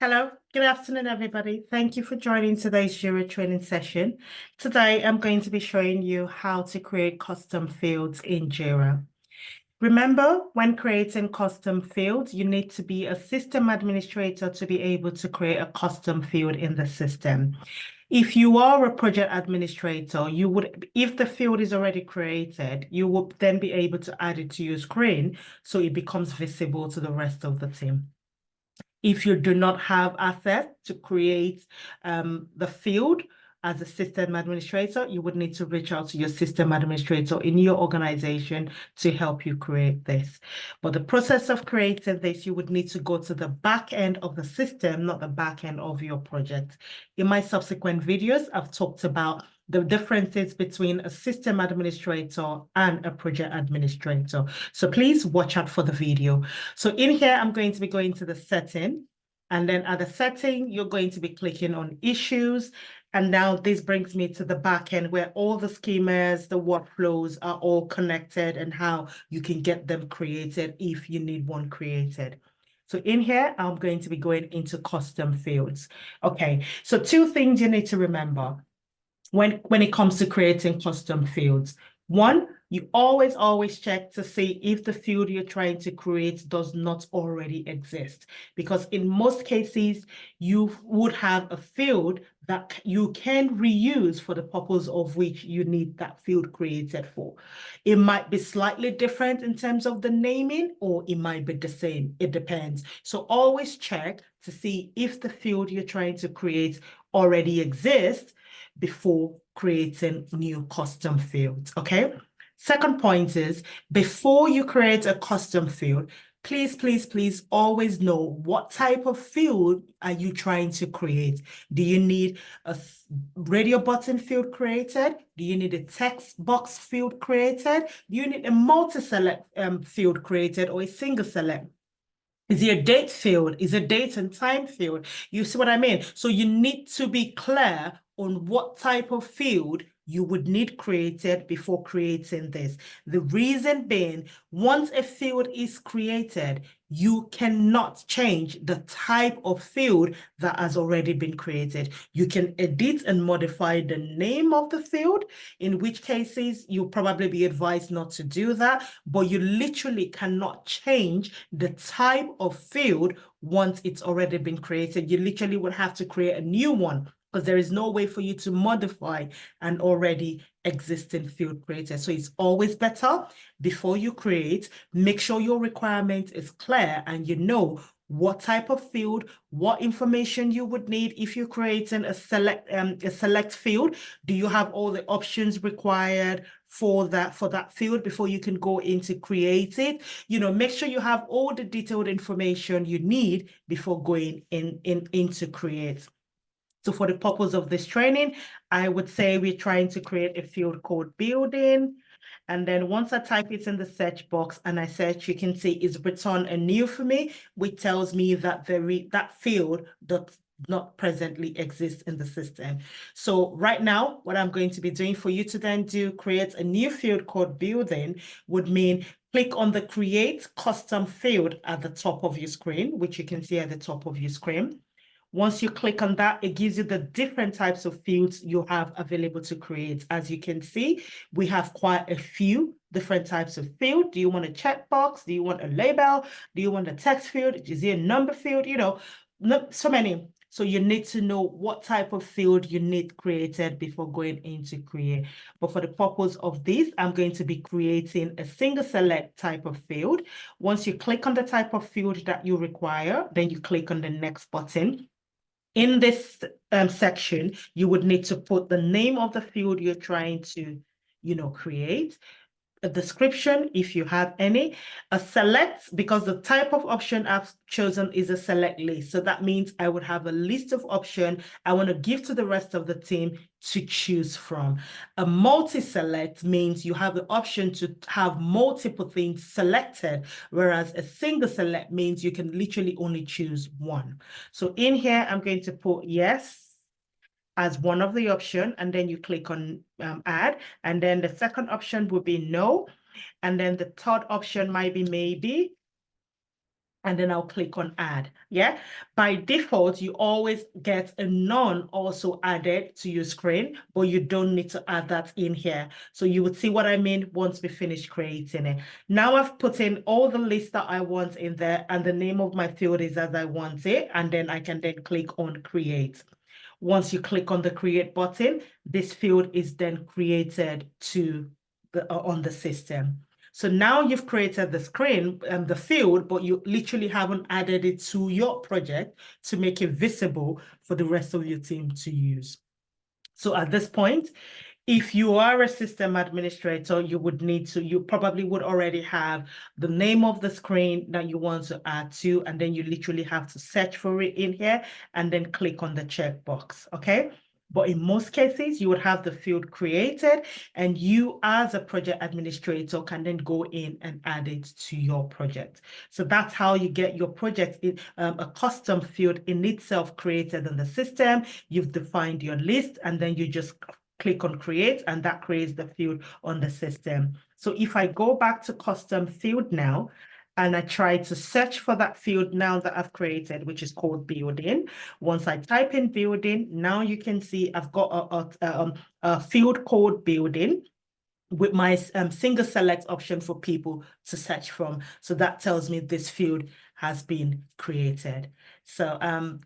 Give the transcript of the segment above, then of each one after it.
Hello, good afternoon, everybody. Thank you for joining today's Jira training session. Today, I'm going to be showing you how to create custom fields in Jira. Remember, when creating custom fields, you need to be a system administrator to be able to create a custom field in the system. If you are a project administrator, if the field is already created, you will then be able to add it to your screen so it becomes visible to the rest of the team. If you do not have access to create the field as a system administrator, you would need to reach out to your system administrator in your organization to help you create this. But the process of creating this, you would need to go to the back end of the system, not the back end of your project. In my subsequent videos, I've talked about the differences between a system administrator and a project administrator. So please watch out for the video. So in here, I'm going to be going to the setting. And then at the setting, you're going to be clicking on issues. And now this brings me to the back end where all the schemas, the workflows are all connected and how you can get them created if you need one created. So in here, I'm going to be going into custom fields. Okay, so two things you need to remember when it comes to creating custom fields. One, you always check to see if the field you're trying to create does not already exist. Because in most cases, you would have a field that you can reuse for the purpose of which you need that field created for. It might be slightly different in terms of the naming, or it might be the same. It depends. So always check to see if the field you're trying to create already exists before creating new custom fields, okay? Second point is, before you create a custom field, please always know what type of field are you trying to create. Do you need a radio button field created? Do you need a text box field created? Do you need a multi-select field created or a single select? Is it a date field? Is it a date and time field? You see what I mean? So you need to be clear on what type of field you would need created before creating this. The reason being, once a field is created, you cannot change the type of field that has already been created. You can edit and modify the name of the field, in which cases you'll probably be advised not to do that, but you literally cannot change the type of field once it's already been created. You literally would have to create a new one, because there is no way for you to modify an already existing field created. So it's always better, before you create, make sure your requirement is clear and you know what type of field, what information you would need if you're creating a select field. Do you have all the options required for that field before you can go into create it? Make sure you have all the detailed information you need before going into create. So for the purpose of this training, I would say we're trying to create a field called building. And then once I type it in the search box and I search, you can see it's return a new for me, which tells me that that field does not presently exist in the system. So right now, what I'm going to be doing for you to then create a new field called building would mean click on the create custom field at the top of your screen, which you can see at the top of your screen. Once you click on that, it gives you the different types of fields you have available to create. As you can see, we have quite a few different types of field. Do you want a checkbox? Do you want a label? Do you want a text field? Is it a number field? So many. So you need to know what type of field you need created before going into create. But for the purpose of this, I'm going to be creating a single select type of field. Once you click on the type of field that you require, then you click on the next button. In this section, you would need to put the name of the field you're trying to, create, a description if you have any, a select, because the type of option I've chosen is a select list. So that means I would have a list of options I want to give to the rest of the team to choose from. A multi-select means you have the option to have multiple things selected, whereas a single select means you can literally only choose one. So in here, I'm going to put yes as one of the option, and then you click on add, and then the second option would be no, and then the third option might be maybe, and then I'll click on add. Yeah. By default, you always get a none also added to your screen, but you don't need to add that in here. So you would see what I mean once we finish creating it. Now I've put in all the list that I want in there, and the name of my field is as I want it. And then I can then click on create. Once you click on the create button, this field is then created to on the system. So now you've created the screen and the field, but you literally haven't added it to your project to make it visible for the rest of your team to use. So at this point, if you are a system administrator, you probably would already have the name of the screen that you want to add to, and then you literally have to search for it in here and then click on the checkbox, okay? But in most cases, you would have the field created, and you as a project administrator can then go in and add it to your project. So that's how you get your project in a custom field in itself created in the system. You've defined your list, and then you just click on create, and that creates the field on the system. So if I go back to custom field now, and I try to search for that field now that I've created, which is called building. Once I type in building, now you can see I've got a field called building with my single select option for people to search from. So that tells me this field has been created. So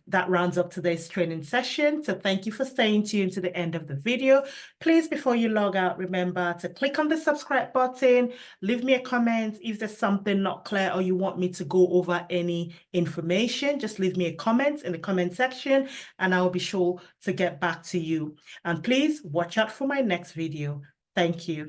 that rounds up today's training session. So thank you for staying tuned to the end of the video. Please, before you log out, remember to click on the subscribe button, leave me a comment. If there's something not clear or you want me to go over any information, just leave me a comment in the comment section and I'll be sure to get back to you. And please watch out for my next video. Thank you.